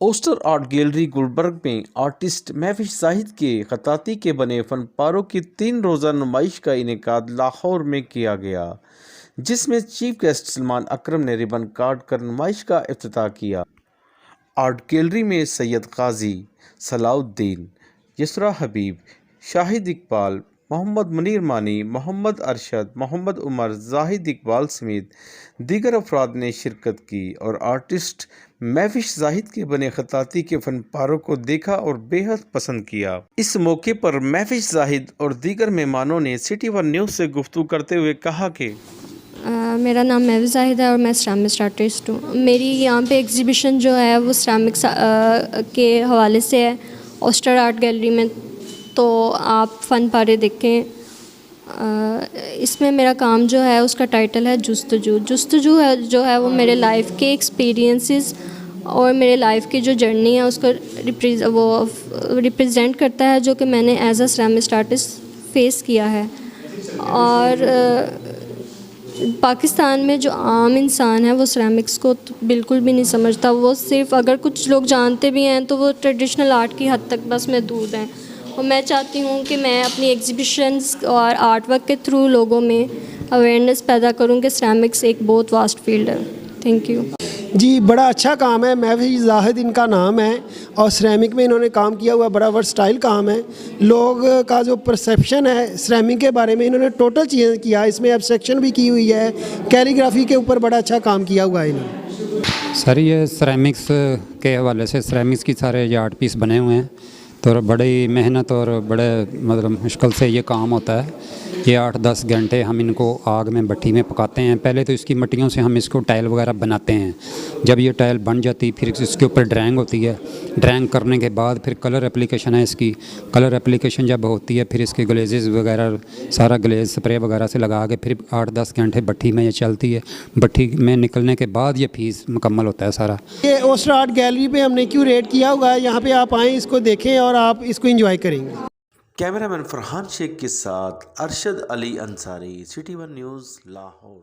Oyster art gallery Gulberg میں artist محفوظ زاہد کے خطاطی کے بنے فن پاروں کی 3 روزہ نمائش کا انعقاد لاہور میں کیا گیا، جس میں چیف گیسٹ سلمان اکرم نے ربن کاٹ کر نمائش کا افتتاح کیا۔ آرٹ گیلری میں سید قاضی، صلاح الدین، یسریٰ حبیب، شاہد اقبال، محمد منیر مانی، محمد ارشد، محمد عمر، زاہد اقبال سمیت دیگر افراد نے شرکت کی اور آرٹسٹ محفوظ زاہد کے بنے خطاطی کے فن پاروں کو دیکھا اور بے حد پسند کیا۔ اس موقع پر محفوظ زاہد اور دیگر مہمانوں نے سٹی ون نیوز سے گفتگو کرتے ہوئے کہا کہ میرا نام محفوظ زاہد ہے اور میں سیرامکس آرٹسٹ ہوں۔ میری یہاں پہ ایگزیبیشن جو ہے وہ سیرامکس کے حوالے سے ہے اوسٹر آرٹ گیلری میں، تو آپ فن پارے دیکھیں۔ اس میں میرا کام جو ہے اس کا ٹائٹل ہے جستجو ہے جو ہے وہ میرے لائف کے ایکسپیرینسز اور میرے لائف کی جو جرنی ہے اس کو ریپرزینٹ کرتا ہے، جو کہ میں نے as a ceramics artist face کیا ہے۔ اور پاکستان میں جو عام انسان ہے وہ سیرامکس کو بالکل بھی نہیں سمجھتا، وہ صرف اگر کچھ لوگ جانتے بھی ہیں تو وہ ٹریڈیشنل آرٹ کی حد تک بس محدود ہیں، اور میں چاہتی ہوں کہ میں اپنی ایگزیبیشنز اور آرٹ ورک کے تھرو لوگوں میں اویئرنیس پیدا کروں کہ سیرامکس ایک بہت واسٹ فیلڈ ہے۔ Thank you. جی، بڑا اچھا کام ہے، محفوظ زاہد ان کا نام ہے اور سیرامک میں انہوں نے کام کیا ہوا، بڑا ورسٹائل کام ہے۔ لوگ کا جو پرسیپشن ہے سیرامک کے بارے میں، انہوں نے ٹوٹل چیزیں کیا، اس میں ایبسٹریکشن بھی کی ہوئی ہے، کیلیگرافی کے اوپر بڑا اچھا کام کیا ہوا ہے انہوں نے۔ سر یہ سیرامکس کے حوالے سے سیرامکس کی سارے یہ آرٹ پیس بنے ہوئے ہیں، تو بڑی محنت اور بڑے مشکل سے یہ کام ہوتا ہے۔ یہ 8-10 گھنٹے ہم ان کو آگ میں بھٹی میں پکاتے ہیں۔ پہلے تو اس کی مٹیوں سے ہم اس کو ٹائل وغیرہ بناتے ہیں۔ جب یہ ٹائل بن جاتی پھر اس کے اوپر ڈرائنگ ہوتی ہے۔ ڈرائنگ کرنے کے بعد پھر کلر اپلیکیشن ہے اس کی۔ کلر اپلیکیشن جب ہوتی ہے پھر اس کے گلیزز وغیرہ سارا گلیز سپرے وغیرہ سے لگا کے پھر 8-10 گھنٹے بھٹی میں یہ چلتی ہے۔ بھٹی میں نکلنے کے بعد یہ پیس مکمل ہوتا ہے سارا۔ یہ اوسٹر آرٹ گیلری پہ ہم نے کیوریٹ کیا ہوا ہے، یہاں پہ آپ آئیں، اس کو دیکھیں اور آپ اس کو انجوائے کریں گے۔ کیمرہ مین فرحان شیخ کے ساتھ Arshad Ali Ansari, City One News, Lahore.